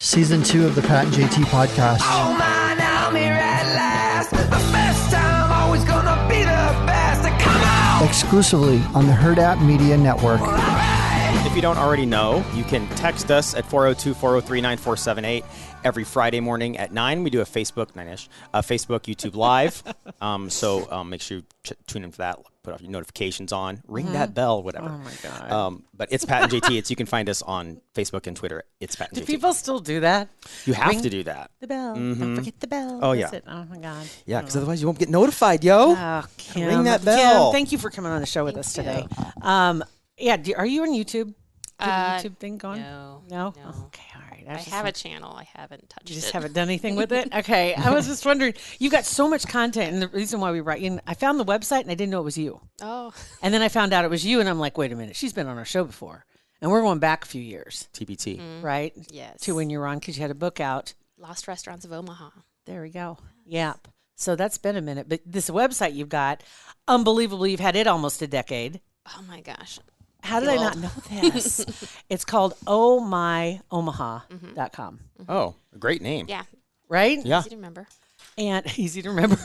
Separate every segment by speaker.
Speaker 1: Season 2 of the Pat and JT podcast.
Speaker 2: Oh man, I'm here at last. The best time, always gonna be the best. Come on!
Speaker 1: Exclusively on the Hurrdat Media Network.
Speaker 3: If you don't already know, you can text us at 402-403-9478 every Friday morning at 9. We do a Facebook, 9-ish, Facebook, YouTube Live. So make sure you tune in for that. Put off your notifications on. Ring that bell, whatever.
Speaker 4: Oh, my God.
Speaker 3: But it's Pat and JT. You can find us on Facebook and Twitter. It's Pat and
Speaker 4: Do
Speaker 3: JT.
Speaker 4: people still do that?
Speaker 3: You have to do that.
Speaker 4: The bell. Don't forget the bell.
Speaker 3: Oh,
Speaker 4: That's
Speaker 3: yeah.
Speaker 4: it. Oh, my God.
Speaker 3: Yeah, because otherwise you won't get notified, yo.
Speaker 4: Oh, Kim.
Speaker 3: Ring that bell.
Speaker 4: Kim, thank you for coming on the show with us today. Yeah, are you on YouTube? Do you have a YouTube thing going?
Speaker 5: No.
Speaker 4: No?
Speaker 5: No.
Speaker 4: Okay, all right.
Speaker 5: I have a channel. I haven't touched it.
Speaker 4: You just haven't done anything with it? Okay. I was just wondering, you got so much content, and the reason why we write in, I found the website, and I didn't know it was you.
Speaker 5: Oh.
Speaker 4: And then I found out it was you, and I'm like, wait a minute, she's been on our show before. And we're going back a few years,
Speaker 3: TBT.
Speaker 4: right?
Speaker 5: Yes.
Speaker 4: To when you were on, because you had a book out.
Speaker 5: Lost Restaurants of Omaha.
Speaker 4: There we go. Yep. So that's been a minute. But this website you've got, unbelievable, you've had it almost a decade.
Speaker 5: Oh, my gosh.
Speaker 4: How did I not know this? It's called MyOmaha.com.
Speaker 3: Oh, a great name.
Speaker 5: Yeah.
Speaker 4: Right?
Speaker 3: Yeah.
Speaker 5: Easy to remember.
Speaker 4: And easy to remember.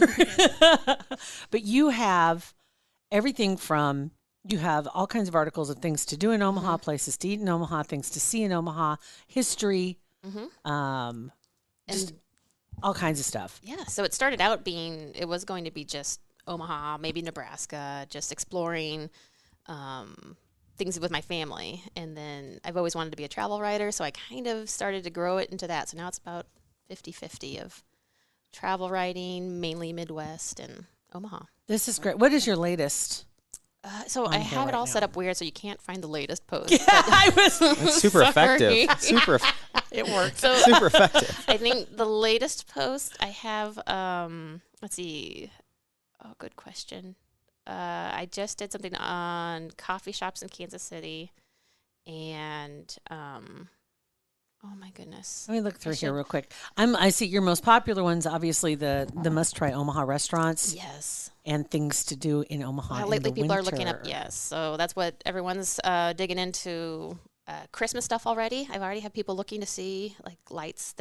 Speaker 4: But you have everything from, you have all kinds of articles of things to do in Omaha, places to eat in Omaha, things to see in Omaha, history, just all kinds of stuff.
Speaker 5: Yeah. So it started out it was going to be just Omaha, maybe Nebraska, just exploring things with my family. And then I've always wanted to be a travel writer, so I kind of started to grow it into that. So now it's about 50-50 of travel writing, mainly Midwest and Omaha.
Speaker 4: This is great. What is your latest?
Speaker 5: So I
Speaker 4: here
Speaker 5: have it
Speaker 4: right
Speaker 5: all
Speaker 4: now.
Speaker 5: set up weird, so you can't find the latest post.
Speaker 4: I was.
Speaker 3: That's super effective.
Speaker 4: It works.
Speaker 5: So
Speaker 3: Super effective.
Speaker 5: I think the latest post I have, let's see. Oh, good question. I just did something on coffee shops in Kansas City, and oh my goodness.
Speaker 4: Let me look through here real quick. I see your most popular ones, obviously the must try Omaha restaurants
Speaker 5: Yes.
Speaker 4: and things to do in Omaha.
Speaker 5: Lately,
Speaker 4: in the
Speaker 5: people are looking up.
Speaker 4: winter.
Speaker 5: Yes, so that's what everyone's digging into. Christmas stuff already. I've already had people looking to see like lights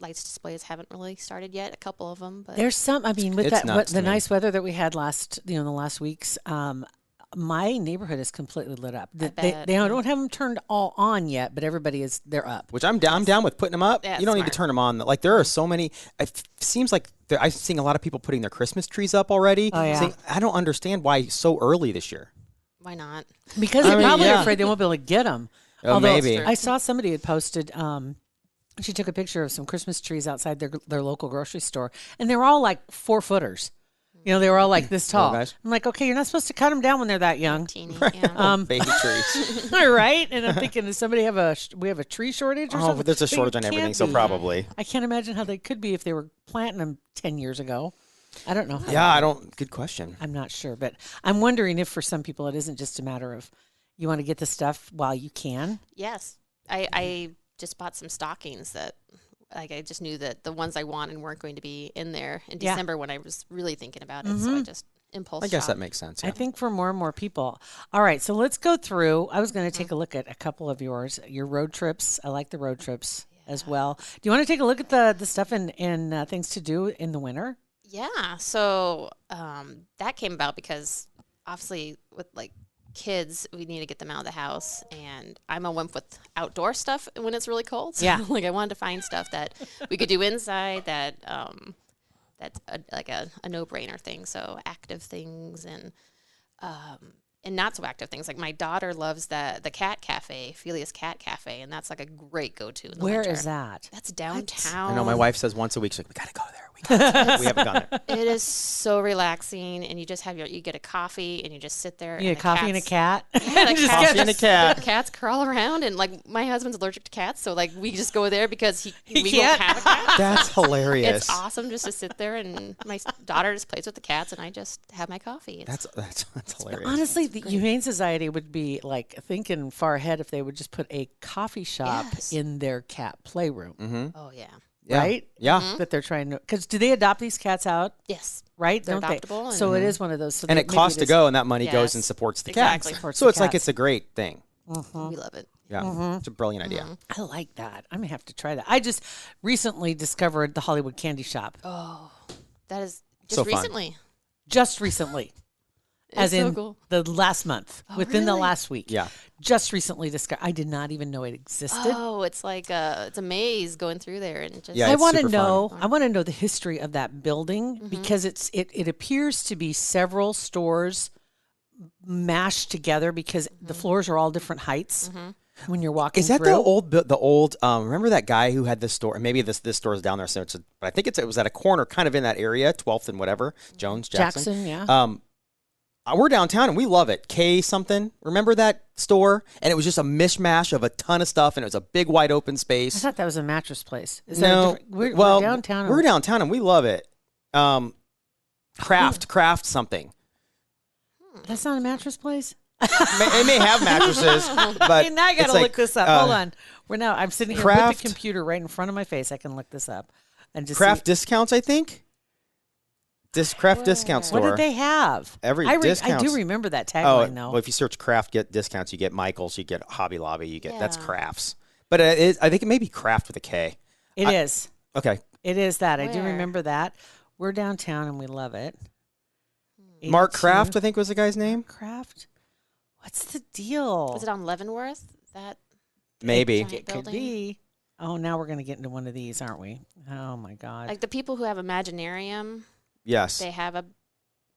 Speaker 5: displays haven't really started yet. A couple of them, but
Speaker 4: There's some. I mean, with
Speaker 3: It's
Speaker 4: that
Speaker 3: nuts
Speaker 4: the
Speaker 3: to me.
Speaker 4: nice weather that we had the last weeks. My neighborhood is completely lit up. They
Speaker 5: bet,
Speaker 4: don't have them turned all on yet, but they're up.
Speaker 3: Which I'm down with putting them up.
Speaker 5: Yeah,
Speaker 3: you don't need to
Speaker 5: smart.
Speaker 3: turn them on. Like there are so many. It seems like I'm seeing a lot of people putting their Christmas trees up already.
Speaker 4: Oh, yeah.
Speaker 3: Saying, I don't understand why so early this year.
Speaker 5: why not?
Speaker 4: Because
Speaker 3: I
Speaker 4: they're
Speaker 3: mean,
Speaker 4: probably
Speaker 3: yeah.
Speaker 4: afraid they won't be able to get them.
Speaker 3: Oh, maybe.
Speaker 4: I saw somebody had posted. She took a picture of some Christmas trees outside their local grocery store, and they were all like 4-footers. You know, they were all like this tall.
Speaker 3: guys.
Speaker 4: I'm like, okay, you're not supposed to cut them down when they're that young,
Speaker 5: Teeny. Yeah.
Speaker 3: Baby trees.
Speaker 4: right? And I'm thinking, does somebody we have a tree shortage or
Speaker 3: Oh,
Speaker 4: something?
Speaker 3: but there's a
Speaker 4: But it
Speaker 3: shortage on
Speaker 4: can't
Speaker 3: everything, so
Speaker 4: be.
Speaker 3: probably.
Speaker 4: I can't imagine how they could be if they were planting them 10 years ago. I don't know. How
Speaker 3: Yeah, I don't. Good question.
Speaker 4: I'm not sure, but I'm wondering if for some people it isn't just a matter of you want to get the stuff while you can.
Speaker 5: Yes. I just bought some stockings that I just knew that the ones I wanted weren't going to be in there in
Speaker 4: Yeah.
Speaker 5: December when I was really thinking about it. So I just impulse
Speaker 3: I guess
Speaker 5: shop.
Speaker 3: that makes sense.
Speaker 4: I
Speaker 3: Yeah.
Speaker 4: think for more and more people. All right, so let's go through. I was going to take a look at a couple of your road trips. I like the road trips as well. Do you want to take a look at the stuff and things to do in the winter?
Speaker 5: Yeah. So that came about because obviously with like kids, we need to get them out of the house. And I'm a wimp with outdoor stuff when it's really cold. So,
Speaker 4: Yeah.
Speaker 5: like I wanted to find stuff that we could do inside that that's a no-brainer thing. So active things and not so active things. Like my daughter loves the cat cafe, Felia's Cat Cafe, and that's like a great go-to in the
Speaker 4: Where
Speaker 5: winter.
Speaker 4: is that?
Speaker 5: That's downtown.
Speaker 3: I know my wife says once a week, she's like, we got to go there. We haven't gone there.
Speaker 5: It is so relaxing, and you just have you get a coffee, and you just sit there.
Speaker 4: You
Speaker 5: and
Speaker 4: get coffee and a cat?
Speaker 5: Yeah, the
Speaker 4: Just
Speaker 5: cats,
Speaker 3: Coffee and a cat.
Speaker 5: the cats crawl around, and like my husband's allergic to cats, so like we just go there because we
Speaker 4: can't?
Speaker 5: don't have a cat.
Speaker 3: That's hilarious.
Speaker 5: It's awesome just to sit there, and my daughter just plays with the cats, and I just have my coffee. It's,
Speaker 3: That's hilarious.
Speaker 4: Honestly, the Humane Society would be like thinking far ahead if they would just put a coffee shop
Speaker 5: Yes.
Speaker 4: in their cat playroom,
Speaker 5: oh yeah,
Speaker 3: Yeah.
Speaker 4: right?
Speaker 3: Yeah.
Speaker 4: That they're trying to, because do they adopt these cats out?
Speaker 5: yes,
Speaker 4: Right?
Speaker 5: They're
Speaker 4: Don't they?
Speaker 5: adoptable
Speaker 4: So
Speaker 5: and-
Speaker 4: it is one of those. So
Speaker 3: And
Speaker 4: that
Speaker 3: it
Speaker 4: maybe
Speaker 3: costs to
Speaker 4: is-
Speaker 3: go, and that money
Speaker 5: Yes.
Speaker 3: goes and supports the
Speaker 5: Exactly.
Speaker 3: cats.
Speaker 4: Supports
Speaker 3: So
Speaker 4: the
Speaker 3: it's like
Speaker 4: cats.
Speaker 3: it's a great thing.
Speaker 5: we love it.
Speaker 3: Yeah, it's a brilliant idea.
Speaker 4: I like that. I'm gonna have to try that. I just recently discovered the Hollywood Candy Shop.
Speaker 5: Oh, that is just
Speaker 3: So fun.
Speaker 5: recently.
Speaker 4: Just recently. As
Speaker 5: It's so
Speaker 4: in
Speaker 5: cool.
Speaker 4: the last month, within the
Speaker 5: really?
Speaker 4: last week.
Speaker 3: Yeah.
Speaker 4: Just recently discovered. I did not even know it existed.
Speaker 5: Oh, it's like it's a maze going through there, and just
Speaker 3: Yeah,
Speaker 4: I
Speaker 3: it's
Speaker 4: want to
Speaker 3: super fun.
Speaker 4: know. I want to know the history of that building because it appears to be several stores mashed together because the floors are all different heights when you're walking.
Speaker 3: Is that
Speaker 4: through.
Speaker 3: the old? Remember that guy who had this store? Maybe this store is down there. So but I think it was at a corner, kind of in that area, 12th and whatever. Jones Jackson.
Speaker 4: Yeah.
Speaker 3: We're downtown and we love it. K something. Remember that store? And it was just a mishmash of a ton of stuff, and it was a big wide open
Speaker 4: I
Speaker 3: space.
Speaker 4: thought that was a mattress place. Is
Speaker 3: No,
Speaker 4: that we're downtown.
Speaker 3: We're downtown and we love it. Craft something.
Speaker 4: That's not a mattress place.
Speaker 3: It may have mattresses, but
Speaker 4: Hey, now I gotta
Speaker 3: it's like,
Speaker 4: look this up. Hold on. I'm sitting here
Speaker 3: Craft-
Speaker 4: with the computer right in front of my face. I can look this up and just
Speaker 3: Craft
Speaker 4: see.
Speaker 3: discounts, I think. Craft discount store.
Speaker 4: What did they have? I
Speaker 3: discounts.
Speaker 4: do remember that
Speaker 3: Oh,
Speaker 4: tagline though.
Speaker 3: well, if you search craft, get discounts. You get Michaels, you get Hobby Lobby, you get that's
Speaker 5: Yeah.
Speaker 3: crafts. But I think it may be craft with a K.
Speaker 4: It is.
Speaker 3: Okay,
Speaker 4: It is that. I do
Speaker 5: Where?
Speaker 4: remember that. We're downtown and we love it.
Speaker 3: Mark
Speaker 4: 82.
Speaker 3: Kraft, I think was the guy's name.
Speaker 4: Kraft? What's the deal?
Speaker 5: Was it on Leavenworth? That
Speaker 3: Maybe.
Speaker 5: giant
Speaker 4: It could
Speaker 5: building?
Speaker 4: be. Oh, now we're going to get into one of these, aren't we? Oh, my God.
Speaker 5: Like the people who have Imaginarium,
Speaker 3: Yes,
Speaker 5: they have a.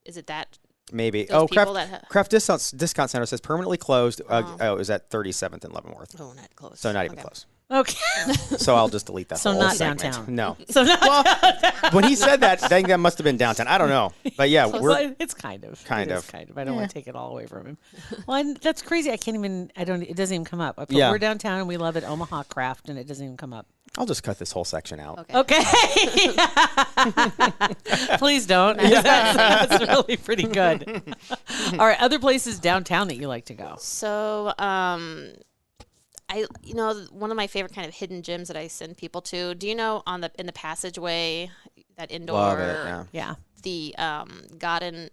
Speaker 5: Is it that?
Speaker 3: maybe.
Speaker 5: Those people
Speaker 3: Craft discount center says permanently closed.
Speaker 5: Oh.
Speaker 3: It was at 37th and Leavenworth,
Speaker 5: Oh, not close.
Speaker 3: so not even
Speaker 5: Okay.
Speaker 3: close.
Speaker 4: Okay.
Speaker 3: So I'll just delete that.
Speaker 4: So
Speaker 3: whole
Speaker 4: not
Speaker 3: segment.
Speaker 4: downtown.
Speaker 3: No.
Speaker 4: So not
Speaker 3: When he said that, I think that must have been downtown. I don't know, but yeah, we're
Speaker 4: it's kind of.
Speaker 3: Kind
Speaker 4: It is
Speaker 3: of.
Speaker 4: kind of. I don't want to take it all away from him. Well, that's crazy. I can't even. It doesn't even come up. I put
Speaker 3: Yeah.
Speaker 4: we're downtown and we love it. Omaha Craft, and it doesn't even come up.
Speaker 3: I'll just cut this whole section out.
Speaker 5: Okay.
Speaker 4: Okay. Please don't. That's really pretty good. All right. Other places downtown that you like to go?
Speaker 5: So, one of my favorite kind of hidden gems that I send people to. Do you know in the passageway, that indoor,
Speaker 3: Love it. Yeah.
Speaker 4: Yeah.
Speaker 5: the garden,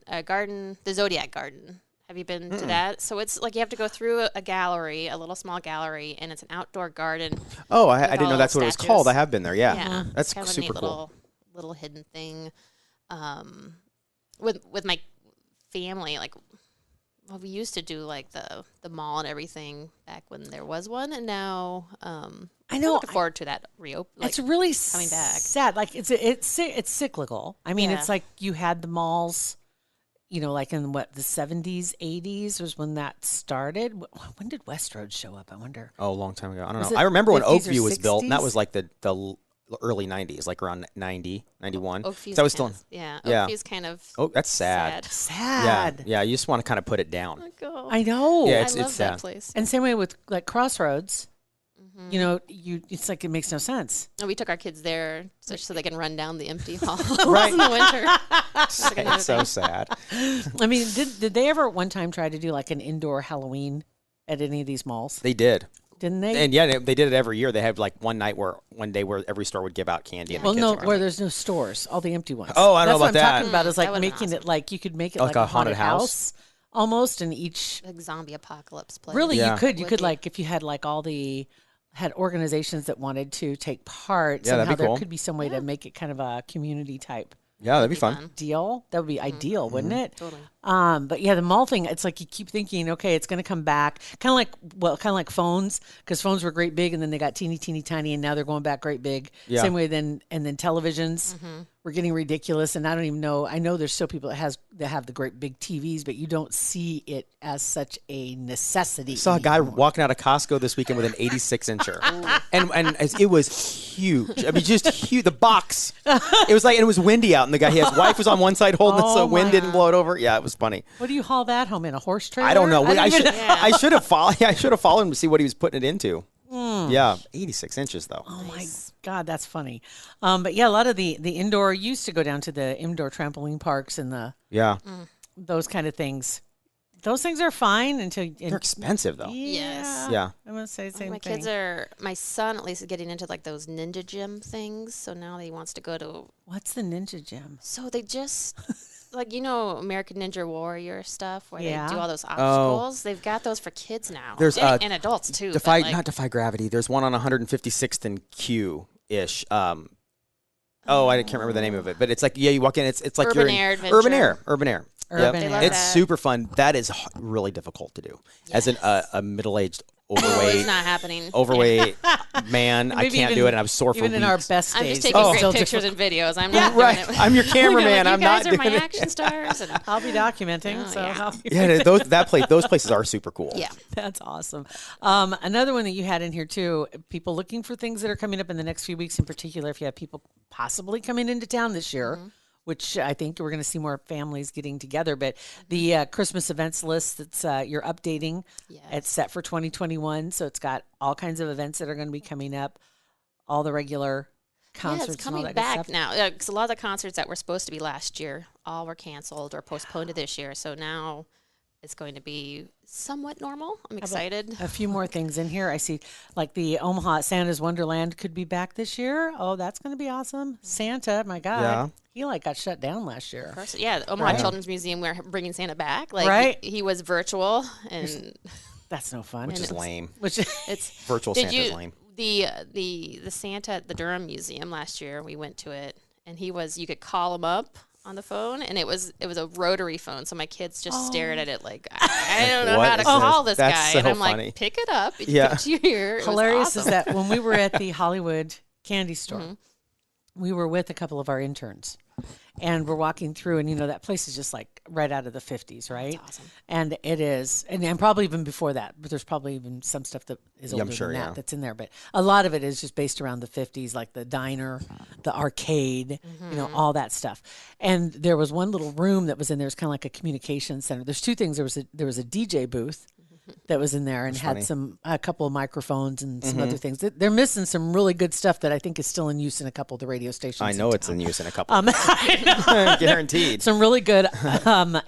Speaker 5: the Zodiac Garden? Have you been to that? So it's like you have to go through a gallery, a little small gallery, and it's an outdoor garden.
Speaker 3: Oh, I
Speaker 5: With
Speaker 3: didn't know
Speaker 5: all
Speaker 3: that's what it was
Speaker 5: statues.
Speaker 3: called. I have been there. Yeah,
Speaker 5: Yeah,
Speaker 3: that's
Speaker 5: it's kind of
Speaker 3: super
Speaker 5: a neat
Speaker 3: cool.
Speaker 5: little hidden thing. With my family, like, well, we used to do like the mall and everything back when there was one, and now
Speaker 4: I know.
Speaker 5: I'm looking forward to that reopen.
Speaker 4: It's really
Speaker 5: coming back.
Speaker 4: sad. Like it's cyclical. I mean,
Speaker 5: Yeah.
Speaker 4: it's like you had the malls, like in the 70s, 80s was when that started. When did West Road show up? I wonder.
Speaker 3: Oh, a long time ago. I don't
Speaker 4: Was
Speaker 3: know.
Speaker 4: it
Speaker 3: I remember when
Speaker 4: 50s or
Speaker 3: Oakview was built, and that
Speaker 4: 60s?
Speaker 3: was like the early 90s, like around 90, 91.
Speaker 5: Oakview's
Speaker 3: So I was
Speaker 5: kind
Speaker 3: still.
Speaker 5: of, yeah,
Speaker 3: yeah.
Speaker 5: Oakview's kind of
Speaker 3: Oh, that's sad.
Speaker 4: Sad.
Speaker 3: Yeah, yeah. You just want to kind of put it down.
Speaker 5: Like, oh,
Speaker 4: I know.
Speaker 3: Yeah,
Speaker 5: I
Speaker 3: it's
Speaker 5: love
Speaker 3: sad.
Speaker 5: that place.
Speaker 4: And same way with like Crossroads.
Speaker 5: Mm-hmm.
Speaker 4: It's like it makes no sense.
Speaker 5: And we took our kids there so they can run down the empty hall
Speaker 3: Right.
Speaker 5: in the winter.
Speaker 3: It's so sad.
Speaker 4: I mean, did they ever at one time try to do like an indoor Halloween at any of these malls?
Speaker 3: They did,
Speaker 4: Didn't they?
Speaker 3: and yeah, they did it every year. They had like one day where every store would give out candy. And the
Speaker 4: Well,
Speaker 3: kids
Speaker 4: no,
Speaker 3: would-
Speaker 4: where there's no stores, all the empty ones.
Speaker 3: Oh, I don't know
Speaker 4: That's what
Speaker 3: about
Speaker 4: I'm
Speaker 3: that.
Speaker 4: talking about. Is like
Speaker 5: That would've been
Speaker 4: making it
Speaker 5: awesome.
Speaker 4: like you could make it
Speaker 3: Like
Speaker 4: like
Speaker 3: a haunted
Speaker 4: house almost, and each
Speaker 5: Like zombie apocalypse place.
Speaker 4: really
Speaker 3: Yeah.
Speaker 4: you could like if you had like had organizations that wanted to take part.
Speaker 3: Yeah, that'd
Speaker 4: somehow
Speaker 3: be cool.
Speaker 4: there could be some way to make it kind of a community type
Speaker 3: Yeah, that'd be fun.
Speaker 4: deal. That would be ideal,
Speaker 3: Mm-hmm.
Speaker 4: wouldn't it?
Speaker 5: Totally.
Speaker 4: But yeah, the mall thing, it's like you keep thinking, okay, it's going to come back. Kind of like phones, because phones were great big and then they got teeny, teeny, tiny, and now they're going back great big.
Speaker 3: Yeah.
Speaker 4: Same way and then televisions
Speaker 5: Mm-hmm.
Speaker 4: were getting ridiculous. And I don't even know, I know there's still people that have the great big TVs, but you don't see it as such a necessity.
Speaker 3: I saw a guy walking out of Costco this weekend with an 86 incher, and it was huge. I mean, just huge. The box. It was like, and it was windy out, and his wife was on one side holding it so
Speaker 4: Oh,
Speaker 3: wind
Speaker 4: my
Speaker 3: didn't blow it over. Yeah, it was funny.
Speaker 4: What do you haul that home in? A horse trailer?
Speaker 3: I don't know.
Speaker 4: don't even-
Speaker 3: I should have followed. I should have followed him to see what he was putting it into. Yeah, 86 inches though.
Speaker 4: Oh my God, that's funny. But yeah, a lot of the indoor used to go down to the indoor trampoline parks and
Speaker 3: Yeah,
Speaker 4: those kind of things. Those things are fine until
Speaker 3: they're expensive though.
Speaker 5: Yes.
Speaker 3: Yeah.
Speaker 4: I'm gonna say the same
Speaker 5: My
Speaker 4: thing.
Speaker 5: my son at least is getting into like those ninja gym things. So now he wants to go to,
Speaker 4: What's the ninja gym?
Speaker 5: so they just, like American Ninja Warrior stuff where
Speaker 4: Yeah.
Speaker 5: they do all those obstacles. They've got those for kids now.
Speaker 3: There's,
Speaker 5: and adults too. but, like,
Speaker 3: not Defy Gravity. There's one on 156th and Q ish. I can't remember the name of it, but it's like you walk in. It's like
Speaker 5: Urban
Speaker 3: you're in
Speaker 5: Air Adventure.
Speaker 3: Urban Air. Yep.
Speaker 4: Urban
Speaker 5: They
Speaker 4: Air.
Speaker 5: love
Speaker 3: It's
Speaker 5: that.
Speaker 3: super fun. That is really difficult to do as a middle-aged
Speaker 5: it's
Speaker 3: overweight
Speaker 5: not happening.
Speaker 3: man. I
Speaker 4: Maybe
Speaker 3: can't do it, and I was sore for
Speaker 4: even
Speaker 3: weeks.
Speaker 4: in our best
Speaker 5: I'm
Speaker 4: days.
Speaker 5: just taking
Speaker 4: it's
Speaker 5: great
Speaker 4: still
Speaker 5: pictures
Speaker 4: difficult.
Speaker 5: and videos. I'm not
Speaker 3: Right.
Speaker 5: doing it.
Speaker 3: I'm your cameraman.
Speaker 5: You
Speaker 3: I'm
Speaker 5: guys
Speaker 3: not
Speaker 5: are my
Speaker 3: doing it.
Speaker 5: action stars. And,
Speaker 4: I'll be documenting.
Speaker 5: Oh,
Speaker 4: so
Speaker 5: yeah.
Speaker 4: I'll be
Speaker 3: Yeah, those places are super cool.
Speaker 5: yeah.
Speaker 4: That's awesome. Another one that you had in here too, people looking for things that are coming up in the next few weeks in particular, if you have people possibly coming into town this year, which I think we're going to see more families getting together, but the Christmas events list that's you're updating,
Speaker 5: Yes.
Speaker 4: it's set for 2021. So it's got all kinds of events that are going to be coming up, all the regular concerts
Speaker 5: Yeah, it's
Speaker 4: and all
Speaker 5: coming
Speaker 4: that good
Speaker 5: back
Speaker 4: stuff.
Speaker 5: now. Because a lot of the concerts that were supposed to be last year all were canceled or postponed to this year. So now it's going to be somewhat normal. I'm excited.
Speaker 4: A few more things in here. I see like the Omaha Santa's Wonderland could be back this year. Oh, that's going to be awesome. Santa, my God.
Speaker 3: Yeah.
Speaker 4: He like got shut down last year.
Speaker 5: Yeah, the Omaha Children's Museum, we're bringing Santa back. Like
Speaker 4: Right.
Speaker 5: he was virtual, and
Speaker 4: That's no fun.
Speaker 3: Which is lame.
Speaker 4: Which
Speaker 5: it's
Speaker 3: Virtual
Speaker 5: Did
Speaker 3: Santa's
Speaker 5: you
Speaker 3: lame.
Speaker 5: the Santa at the Durham Museum last year? We went to it, and you could call him up on the phone, and it was a rotary phone. So my kids just stared at it like I don't know
Speaker 3: what
Speaker 5: how to
Speaker 3: is
Speaker 5: call
Speaker 3: this?
Speaker 5: this
Speaker 3: That's
Speaker 5: guy, and
Speaker 3: so
Speaker 5: I'm
Speaker 3: funny.
Speaker 5: like, pick it up.
Speaker 3: Yeah.
Speaker 5: Put it to your ear. It was
Speaker 4: hilarious is
Speaker 5: awesome.
Speaker 4: that when we were at the Hollywood candy store, we were with a couple of our interns. And we're walking through, and that place is just like right out of the 50s, right?
Speaker 5: awesome.
Speaker 4: And it is, and probably even before that, but there's probably even some stuff that is older
Speaker 3: I'm sure,
Speaker 4: than that
Speaker 3: yeah.
Speaker 4: that's in there. But a lot of it is just based around the 50s, like the diner, the arcade, all that stuff. And there was one little room that was in there. It's kind of like a communication center. There's two things. There was a DJ booth that was in there and had a couple of microphones and some other things. They're missing some really good stuff that I think is still in use in a couple of the radio stations.
Speaker 3: I
Speaker 4: in
Speaker 3: know it's
Speaker 4: town.
Speaker 3: in use in a couple. Guaranteed.
Speaker 4: Some really good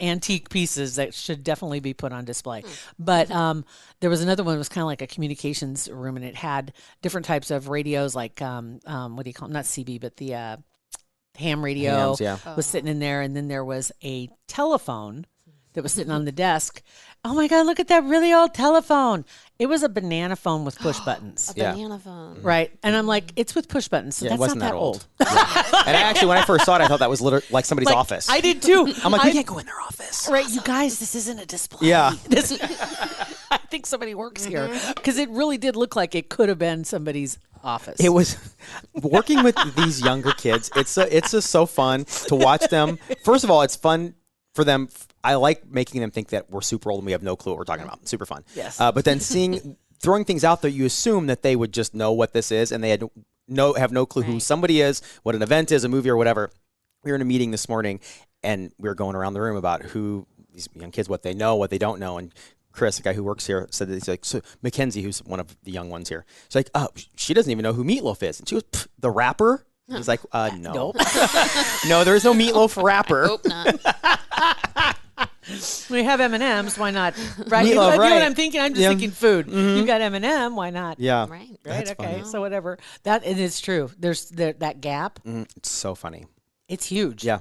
Speaker 4: antique pieces that should definitely be put on display. But there was another one that was kind of like a communications room, and it had different types of radios, like what do you call them? Not CB, but the ham radio
Speaker 3: Hams, yeah.
Speaker 4: was sitting in there, and then there was a telephone that was sitting on the desk. Oh my God, look at that really old telephone. It was a banana phone with push buttons.
Speaker 3: Yeah.
Speaker 5: Banana phone.
Speaker 4: Right. And I'm like, it's with push buttons, so
Speaker 3: Yeah, it
Speaker 4: that's
Speaker 3: wasn't
Speaker 4: not
Speaker 3: that
Speaker 4: that
Speaker 3: old.
Speaker 4: old.
Speaker 3: And actually, when I first saw it, I thought that was literally like somebody's
Speaker 4: Like,
Speaker 3: office.
Speaker 4: I did too.
Speaker 3: I'm like, we can't go in their office.
Speaker 4: Right, you guys, this isn't a display.
Speaker 3: Yeah.
Speaker 4: This, I think somebody works here because it really did look like it could have been somebody's office.
Speaker 3: It was working with these younger kids. It's just so fun to watch them. First of all, it's fun for them. I like making them think that we're super old and we have no clue what we're talking about. Super fun.
Speaker 4: Yes.
Speaker 3: But then throwing things out there, you assume that they would just know what this is, and they have no clue who somebody is, what an event is, a movie or whatever. We were in a meeting this morning, and we were going around the room about who these young kids, what they know, what they don't know, and Chris, the guy who works here, said that he's like, so Mackenzie, who's one of the young ones here, she's like, oh, she doesn't even know who Meatloaf is, and she was the rapper. He's like, no,
Speaker 4: Nope.
Speaker 3: no, there is no Meatloaf rapper.
Speaker 5: Hope not.
Speaker 4: We have M&Ms, why not? Right.
Speaker 3: Meatloaf,
Speaker 4: You know
Speaker 3: right.
Speaker 4: what I'm thinking? I'm just
Speaker 3: Yeah.
Speaker 4: thinking food. You've got M&M, why not?
Speaker 3: Yeah,
Speaker 5: Right.
Speaker 4: Right.
Speaker 3: That's
Speaker 4: Okay.
Speaker 3: funny.
Speaker 4: So whatever. That it is true. There's that gap.
Speaker 3: It's so funny.
Speaker 4: It's huge.
Speaker 3: Yeah.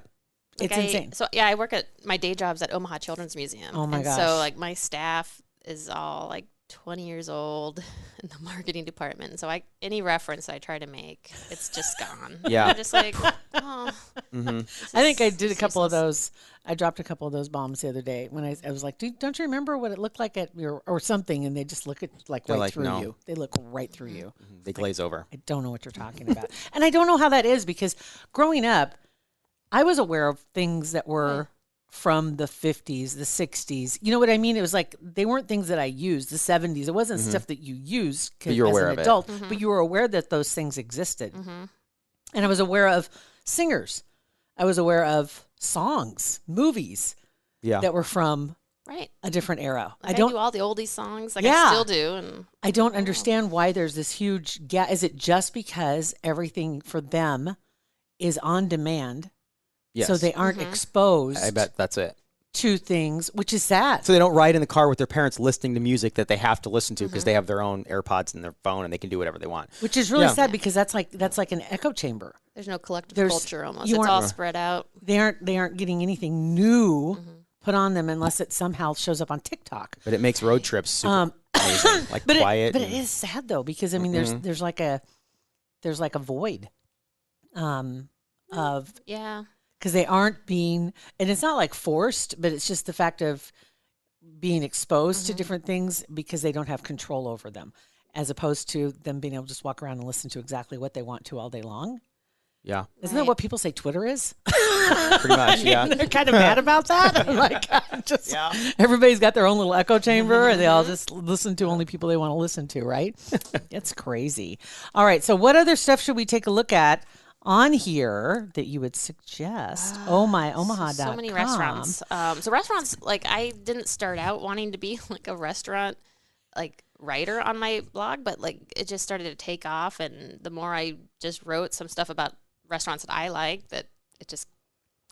Speaker 4: It's
Speaker 5: Like,
Speaker 4: insane.
Speaker 5: So yeah, I work at my day job's at Omaha Children's Museum.
Speaker 4: Oh my
Speaker 5: and
Speaker 4: gosh.
Speaker 5: So like my staff is all like 20 years old in the marketing department. So any reference I try to make, it's just gone.
Speaker 3: Yeah.
Speaker 5: I'm just like, oh.
Speaker 4: I think I did a couple of those. I dropped a couple of those bombs the other day when I was like, don't you remember what it looked like at your or something? And they just look at right
Speaker 3: like,
Speaker 4: through
Speaker 3: no.
Speaker 4: you. They look right through you.
Speaker 3: They glaze over.
Speaker 4: I don't know what you're talking about. And I don't know how that is because growing up, I was aware of things that were from the 50s, the 60s. You know what I mean? It was like they weren't things that I used, the 70s. It wasn't stuff that you used
Speaker 3: But you were
Speaker 4: as
Speaker 3: aware
Speaker 4: an
Speaker 3: of it.
Speaker 4: adult, but you were aware that those things existed. And I was aware of singers. I was aware of songs, movies
Speaker 3: Yeah.
Speaker 4: that were from
Speaker 5: Right.
Speaker 4: a different era.
Speaker 5: Like I do all the oldies songs. Like
Speaker 4: Yeah.
Speaker 5: I still do. And
Speaker 4: I don't understand why there's this huge gap. Is it just because everything for them is on demand?
Speaker 3: Yes.
Speaker 4: So they aren't exposed.
Speaker 3: I bet that's it.
Speaker 4: to things, which is sad.
Speaker 3: So they don't ride in the car with their parents listening to music that they have to listen to because they have their own AirPods in their phone and they can do whatever they want.
Speaker 4: Which is really sad because that's like an echo chamber.
Speaker 5: There's no collective culture almost.
Speaker 4: you
Speaker 5: It's
Speaker 4: aren't-
Speaker 5: all spread out.
Speaker 4: They aren't getting anything new put on them unless it somehow shows up on TikTok.
Speaker 3: But it makes road trips super amazing, like quiet.
Speaker 4: But it is sad though because I mean there's like a void of
Speaker 5: Yeah.
Speaker 4: because they aren't being, and it's not like forced, but it's just the fact of being exposed to different things because they don't have control over them, as opposed to them being able to just walk around and listen to exactly what they want to all day long.
Speaker 3: Yeah,
Speaker 4: Isn't that what people say Twitter is?
Speaker 3: pretty much. Yeah,
Speaker 4: They're kind of mad about that. I'm like, everybody's got their own little echo chamber and they all just listen to only people they want to listen to, right? It's crazy. All right. So what other stuff should we take a look at on here that you would suggest? Omaha.com.
Speaker 5: So many restaurants. So restaurants, like I didn't start out wanting to be like a restaurant like writer on my blog, but like it just started to take off, and the more I just wrote some stuff about restaurants that I like, that it just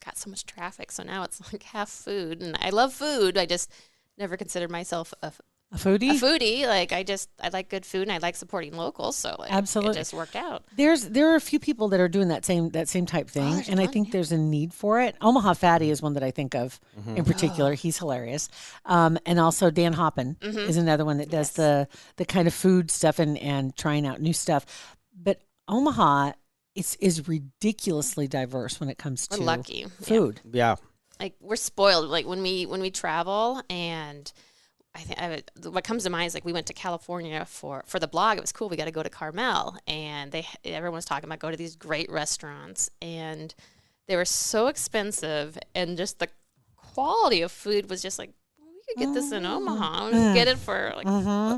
Speaker 5: got so much traffic. So now it's like half food, and I love food. I just never considered myself a
Speaker 4: foodie.
Speaker 5: A foodie. Like I like good food, and I like supporting locals. So like,
Speaker 4: Absolutely.
Speaker 5: it just worked out.
Speaker 4: There are a few people that are doing that same type thing,
Speaker 5: there's
Speaker 4: and I
Speaker 5: a ton,
Speaker 4: think there's a need for it. Omaha Fatty is one that I think of in particular. He's hilarious, and also Dan Hoppin is another one that does the kind of food stuff and trying out new stuff. But Omaha is ridiculously diverse when it comes to
Speaker 5: We're lucky.
Speaker 4: food.
Speaker 3: yeah.
Speaker 5: Like we're spoiled. Like when we travel, and I think what comes to mind is like we went to California for the blog. It was cool. We got to go to Carmel, and everyone was talking about go to these great restaurants, and they were so expensive, and just the quality of food was just like, we could get this in Omaha. We could get it for like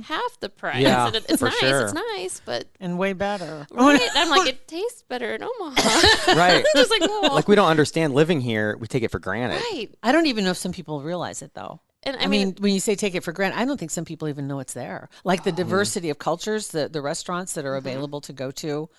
Speaker 5: half the price.
Speaker 3: Yeah,
Speaker 5: and it's
Speaker 3: for
Speaker 5: nice.
Speaker 3: sure.
Speaker 5: It's nice, but
Speaker 4: And way better.
Speaker 5: right? I'm like, it tastes better in Omaha.
Speaker 3: Right.
Speaker 5: Just like, whoa.
Speaker 3: Like we don't understand living here. We take it for granted.
Speaker 5: Right.
Speaker 4: I don't even know if some people realize it though.
Speaker 5: And
Speaker 4: I mean, when you say take it for granted, I don't think some people even know it's there. Like the diversity of cultures, the restaurants that are available to go to.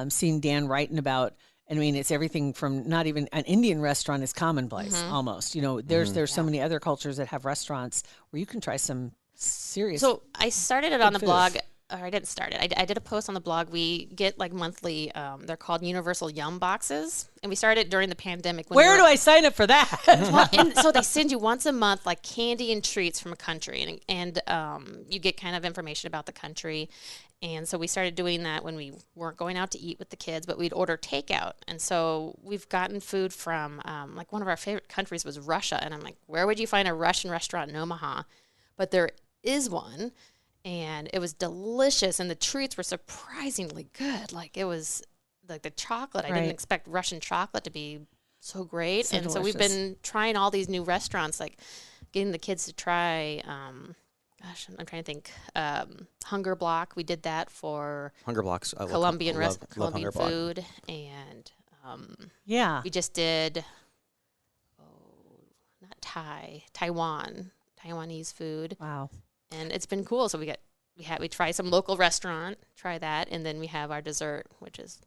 Speaker 4: Seeing Dan writing about, I mean, it's everything from not even an Indian restaurant is commonplace almost. You know, there's so many other cultures that have restaurants where you can try some serious.
Speaker 5: So I started it on the
Speaker 4: food.
Speaker 5: blog. Or I didn't start it. I did a post on the blog. We get like monthly. They're called Universal Yum boxes, and we started it during the pandemic.
Speaker 4: Where do I sign up for that?
Speaker 5: Well, and so they send you once a month like candy and treats from a country, and you get kind of information about the country. And so we started doing that when we weren't going out to eat with the kids, but we'd order takeout. And so we've gotten food from like one of our favorite countries was Russia, and I'm like, where would you find a Russian restaurant in Omaha? But there is one. And it was delicious, and the treats were surprisingly good. Like it was like the chocolate. I didn't expect Russian chocolate to be so great.
Speaker 4: So
Speaker 5: and so we've
Speaker 4: delicious.
Speaker 5: been trying all these new restaurants, like getting the kids to try. Gosh, I'm trying to think. Hunger Block. We did that for
Speaker 3: Hunger Blocks. I
Speaker 5: Colombian
Speaker 3: love
Speaker 5: Colombian
Speaker 3: Hunger Block.
Speaker 5: food, and
Speaker 4: Yeah.
Speaker 5: we just did. Not Taiwanese food.
Speaker 4: Wow.
Speaker 5: And it's been cool. So we try some local restaurant, try that, and then we have our dessert, which is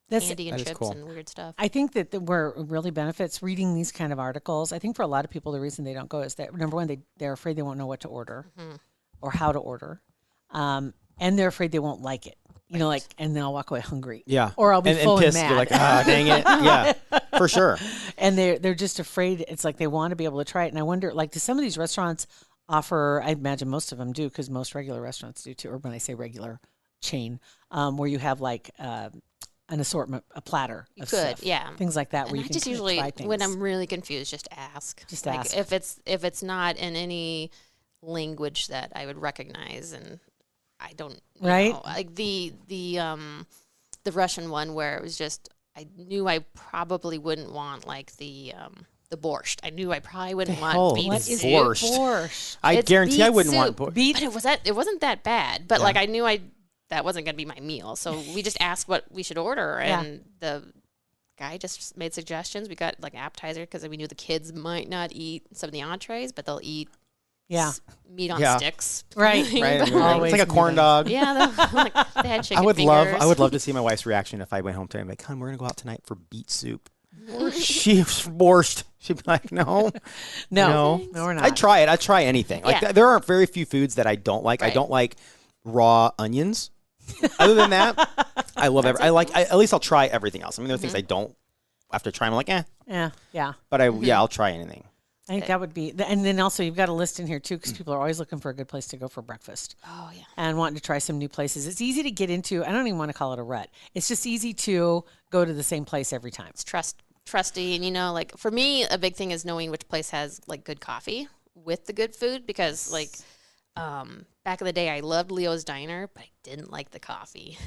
Speaker 5: candy and
Speaker 3: that is
Speaker 5: chips
Speaker 3: cool.
Speaker 5: and weird stuff.
Speaker 4: I think that where it really benefits reading these kind of articles. I think for a lot of people, the reason they don't go is that number one, they're afraid they won't know what to order or how to order, and they're afraid they won't like it. You know, like, and then I'll walk away hungry.
Speaker 3: Yeah.
Speaker 4: Or I'll be
Speaker 3: and
Speaker 4: full
Speaker 3: pissed.
Speaker 4: and mad.
Speaker 3: You're like, ah, dang it. Yeah, for sure.
Speaker 4: And they're just afraid. It's like they want to be able to try it. And I wonder, like, do some of these restaurants offer? I imagine most of them do, because most regular restaurants do too. Or when I say regular, chain, where you have like an assortment, a platter of stuff,
Speaker 5: yeah,
Speaker 4: things like that.
Speaker 5: And
Speaker 4: Where
Speaker 5: I
Speaker 4: you can
Speaker 5: just
Speaker 4: kind of
Speaker 5: usually,
Speaker 4: try things.
Speaker 5: when I'm really confused, just ask.
Speaker 4: Just
Speaker 5: like,
Speaker 4: ask.
Speaker 5: if it's not in any language that I would recognize, and I don't
Speaker 4: Right.
Speaker 5: know, like the Russian one where it was just, I knew I probably wouldn't want like the borscht. I knew I probably wouldn't
Speaker 3: hell?
Speaker 5: want beef
Speaker 3: What
Speaker 5: soup.
Speaker 3: is borscht?
Speaker 4: Borscht.
Speaker 3: I
Speaker 5: It's
Speaker 3: guarantee I
Speaker 5: beet
Speaker 3: wouldn't want
Speaker 5: soup.
Speaker 3: borscht.
Speaker 5: But it wasn't that bad. But like I knew that wasn't going to be my meal. So we just asked what we should order, and the guy just made suggestions. We got like appetizer because we knew the kids might not eat some of the entrees, but they'll eat meat on sticks.
Speaker 4: Right.
Speaker 3: Right?
Speaker 5: But-
Speaker 4: Always
Speaker 3: It's like a
Speaker 4: do
Speaker 3: corn
Speaker 4: that.
Speaker 3: dog.
Speaker 5: Yeah, they had chicken
Speaker 3: I would
Speaker 5: fingers.
Speaker 3: love to see my wife's reaction if I went home today. I'm like, "Hon, we're gonna go out tonight for beet soup." She's borscht. She'd be like, no,
Speaker 4: No, we're not.
Speaker 3: I'd try it. I'd try anything. Like
Speaker 5: Yeah.
Speaker 3: there are very few foods that I don't like. I
Speaker 5: Right.
Speaker 3: don't like raw onions. Other than that, I love at least I'll try everything else. I mean, there are things I don't after trying. I'm like,
Speaker 4: Yeah.
Speaker 3: but I'll try anything.
Speaker 4: I think that would be, and then also you've got a list in here too, because people are always looking for a good place to go for breakfast.
Speaker 5: Oh yeah.
Speaker 4: And wanting to try some new places. It's easy to get into. I don't even want to call it a rut. It's just easy to go to the same place every time.
Speaker 5: It's trusty, and like for me, a big thing is knowing which place has like good coffee with the good food, because like back in the day I loved Leo's Diner, but I didn't like the coffee.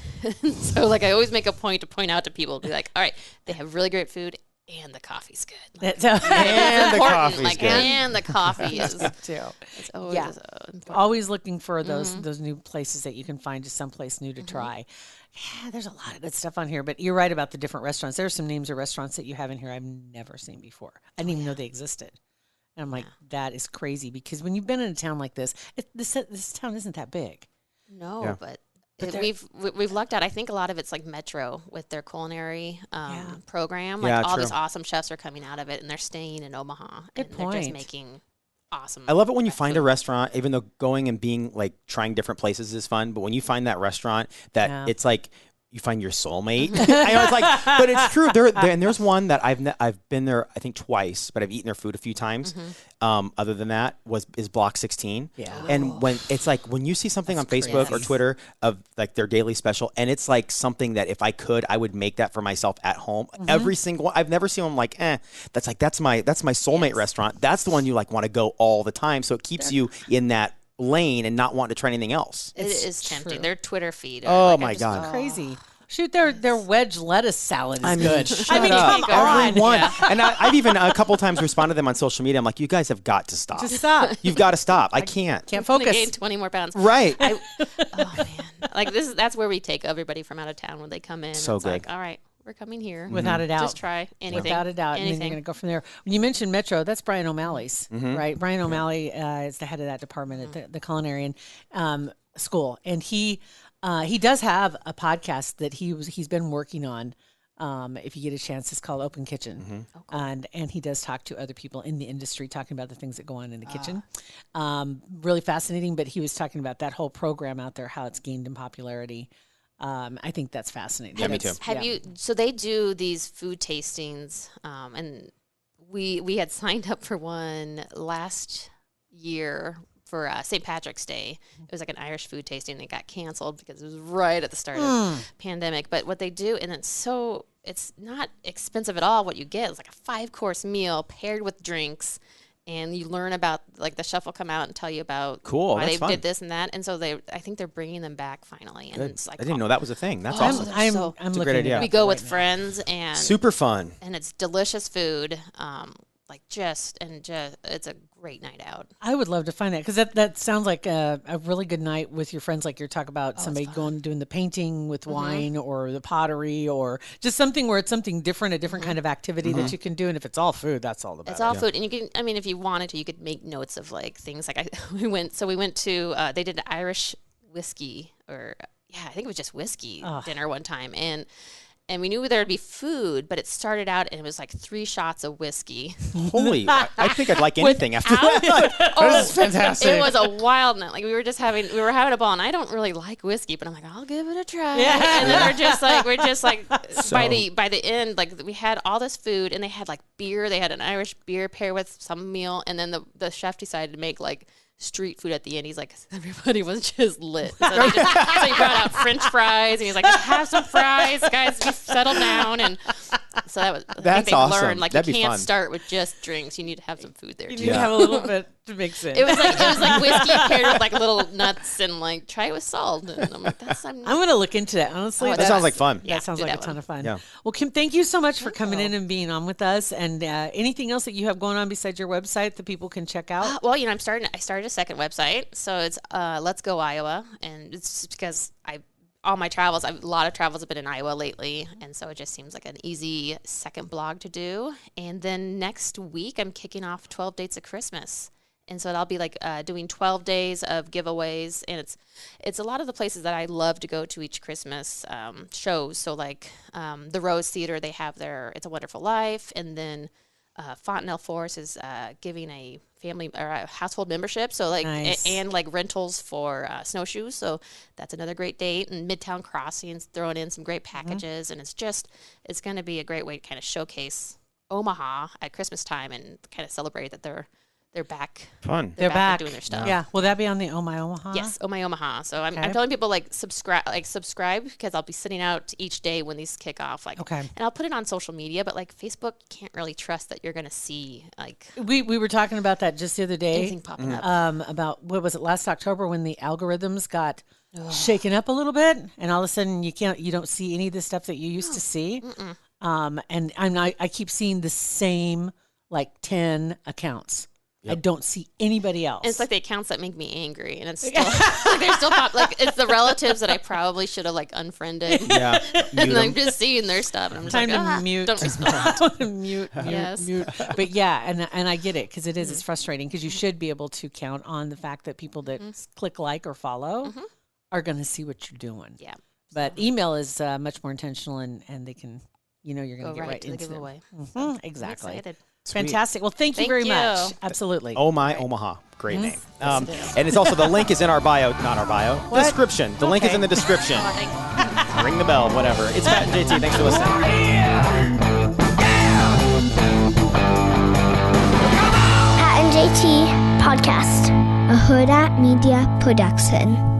Speaker 5: So like I always make a point to point out to people, be like, all right, they have really great food and the coffee's good. Like,
Speaker 3: And the
Speaker 5: important,
Speaker 3: coffee's
Speaker 5: like,
Speaker 3: good.
Speaker 5: and the coffee is
Speaker 4: too.
Speaker 5: it's always
Speaker 4: Yeah.
Speaker 5: important.
Speaker 4: Always looking for those new places that you can find, just someplace new to try. Yeah, there's a lot of good stuff on here, but you're right about the different restaurants. There are some names of restaurants that you have in here I've never seen before. I didn't even know they existed. And I'm like, that is crazy, because when you've been in a town like this, this town isn't that big.
Speaker 5: No,
Speaker 3: Yeah.
Speaker 5: but
Speaker 4: they're-
Speaker 5: we've lucked out. I think a lot of it's like Metro with their culinary program. Like
Speaker 3: Yeah,
Speaker 5: all
Speaker 3: true.
Speaker 5: these awesome chefs are coming out of it, and they're staying in Omaha.
Speaker 4: Good
Speaker 5: and They're just
Speaker 4: point.
Speaker 5: making awesome.
Speaker 3: I love it when you find a
Speaker 5: food.
Speaker 3: restaurant, even though going and being like trying different places is fun. But when you find that restaurant that it's like you find your soulmate. I know it's like, but it's true. And there's one that I've been there, I think twice, but I've eaten their food a few times. Other than that is Block 16.
Speaker 4: Yeah.
Speaker 3: And when it's like, when you see something on Facebook or Twitter of like their daily special, and it's like something that if I could, I would make that for myself at home. Every single one. I've never seen them like, that's my soulmate restaurant. That's the one you like want to go all the time. So it keeps you in that lane and not wanting to try anything else.
Speaker 5: It is tempting.
Speaker 4: true.
Speaker 5: Their Twitter feed.
Speaker 3: Oh, my God.
Speaker 4: Crazy. Shoot, their wedge lettuce salad is good.
Speaker 3: Shut
Speaker 4: I mean,
Speaker 3: up.
Speaker 4: come on.
Speaker 3: Everyone. And I've even a couple times responded to them on social media. I'm like, you guys have got to stop.
Speaker 4: Just stop.
Speaker 3: You've got to stop. I can't.
Speaker 4: Can't
Speaker 5: I'm gonna
Speaker 4: focus.
Speaker 5: gain 20 more pounds.
Speaker 3: Right.
Speaker 5: Oh man, like that's where we take everybody from out of town when they come in.
Speaker 3: So
Speaker 5: It's
Speaker 3: good.
Speaker 5: like, all right, we're coming here.
Speaker 4: Without a doubt.
Speaker 5: Just try anything.
Speaker 4: Without a doubt. And then
Speaker 5: Anything.
Speaker 4: you're going to go from there. When you mentioned Metro, that's Brian O'Malley's, right? Brian O'Malley is the head of that department at the culinary school. And he does have a podcast that he's been working on. If you get a chance, it's called Open Kitchen. And he does talk to other people in the industry, talking about the things that go on in the kitchen. Really fascinating, but he was talking about that whole program out there, how it's gained in popularity. I think that's fascinating.
Speaker 3: Yeah, me too.
Speaker 5: Have you? So they do these food tastings, and we had signed up for one last year for St. Patrick's Day. It was like an Irish food tasting. And it got canceled because it was right at the start of pandemic. But what they do, and it's not expensive at all. What you get is like a 5-course meal paired with drinks. And you learn about, like, the chef will come out and tell you about why
Speaker 3: that's
Speaker 5: they
Speaker 3: fun.
Speaker 5: did this and that. And so I think they're bringing them back finally. And
Speaker 3: Good.
Speaker 5: it's like,
Speaker 3: I didn't know that was a thing. That's
Speaker 5: Oh,
Speaker 3: awesome.
Speaker 5: I'm- So-
Speaker 4: I'm
Speaker 3: It's a
Speaker 4: looking
Speaker 3: great
Speaker 4: it
Speaker 3: idea.
Speaker 4: up
Speaker 5: we go
Speaker 4: right
Speaker 5: with
Speaker 4: now.
Speaker 5: friends, and
Speaker 3: Super fun.
Speaker 5: and it's delicious food. It's a great night out.
Speaker 4: I would love to find that, because that sounds like a really good night with your friends, like you're talking about somebody doing the painting with wine or the pottery, or just something where it's something different, a different kind of activity that you can do. And if it's all food, that's all the better.
Speaker 5: It's all food, and you can. I mean, if you wanted to, you could make notes of like things. Like we went to. They did an Irish whiskey, or I think it was just whiskey dinner one time, and we knew there'd be food, but it started out and it was like 3 shots of whiskey.
Speaker 3: Holy, I think I'd like anything after that.
Speaker 5: Oh,
Speaker 3: is fantastic.
Speaker 5: It was a wild night. Like we were having a ball, and I don't really like whiskey, but I'm like, I'll give it a try.
Speaker 4: Yeah.
Speaker 5: And then we're just like by the end, like we had all this food, and they had like beer. They had an Irish beer paired with some meal, and then the chef decided to make like street food at the end. He's like, everybody was just lit. So he brought out French fries, and he's like, just have some fries, guys, just settle down. And so that was, I
Speaker 3: That's
Speaker 5: think they
Speaker 3: awesome.
Speaker 5: learned, like,
Speaker 3: That'd
Speaker 5: you
Speaker 3: be
Speaker 5: can't
Speaker 3: fun.
Speaker 5: start with just drinks. You need to have some food there
Speaker 4: You
Speaker 5: too.
Speaker 4: need to have a little bit to mix in.
Speaker 5: It was like whiskey paired with like little nuts, and like try it with salt. And I'm like, I'm
Speaker 4: going to look into that, honestly.
Speaker 5: Oh,
Speaker 3: That sounds like fun.
Speaker 5: Yeah,
Speaker 4: That sounds
Speaker 5: do
Speaker 4: like a
Speaker 5: that
Speaker 4: ton
Speaker 5: one.
Speaker 4: of fun.
Speaker 3: Yeah.
Speaker 4: Well, Kim, thank you so much for coming in and being on with us. And anything else that you have going on besides your website that people can check out?
Speaker 5: Well, I started a second website, so it's Let's Go Iowa, and it's just because a lot of travels have been in Iowa lately, and so it just seems like an easy second blog to do. And then next week, I'm kicking off 12 Dates of Christmas, And so I'll be like doing 12 days of giveaways, and it's a lot of the places that I love to go to each Christmas shows. So like the Rose Theater, they have their It's a Wonderful Life, and then Fontenelle Forest is giving a family or a household membership. So like
Speaker 4: Nice.
Speaker 5: and like rentals for snowshoes. So that's another great date. And Midtown Crossings throwing in some great packages, and it's going to be a great way to kind of showcase Omaha at Christmas time and kind of celebrate that they're back.
Speaker 3: Fun.
Speaker 4: They're back
Speaker 5: doing their stuff.
Speaker 4: Yeah. Will that be on the Oh My Omaha?
Speaker 5: Yes, Oh My Omaha. So I'm
Speaker 4: Okay.
Speaker 5: telling people subscribe because I'll be sitting out each day when these kick off.
Speaker 4: Okay.
Speaker 5: And I'll put it on social media, but like Facebook, you can't really trust that you're going to see like
Speaker 4: We were talking about that just the other day.
Speaker 5: anything popping up.
Speaker 4: About what was it last October when the algorithms got shaken up a little bit, and all of a sudden you don't see any of the stuff that you used to see. And I keep seeing the same like 10 accounts. I don't see anybody else.
Speaker 5: And it's like the accounts that make me angry, and it's still they're still it's the relatives that I probably should have like unfriended.
Speaker 3: Yeah.
Speaker 5: And I'm just seeing their stuff, and I'm just
Speaker 4: Time
Speaker 5: like,
Speaker 4: to mute.
Speaker 5: Don't respond.
Speaker 4: mute.
Speaker 5: Yes.
Speaker 4: But yeah, and I get it because it's frustrating because you should be able to count on the fact that people that click like or follow are going to see what you're doing.
Speaker 5: Yeah.
Speaker 4: But email is much more intentional, and they can, you're going to
Speaker 5: Go
Speaker 4: get
Speaker 5: right
Speaker 4: right
Speaker 5: to the
Speaker 4: into
Speaker 5: giveaway.
Speaker 4: it. Exactly.
Speaker 5: I'm excited.
Speaker 4: Fantastic. Well, thank you
Speaker 5: Thank
Speaker 4: very
Speaker 5: you.
Speaker 4: much. Absolutely.
Speaker 3: Oh My Omaha. Great name.
Speaker 5: Yes, it is.
Speaker 3: And it's also, the link is in our bio, not our bio, description. The link is
Speaker 4: Okay.
Speaker 3: in the description.
Speaker 5: Oh, thank you.
Speaker 3: Ring the bell, whatever. It's Pat and JT. Thanks for listening.
Speaker 6: Pat and JT Podcast, a Hurrdat Media Production.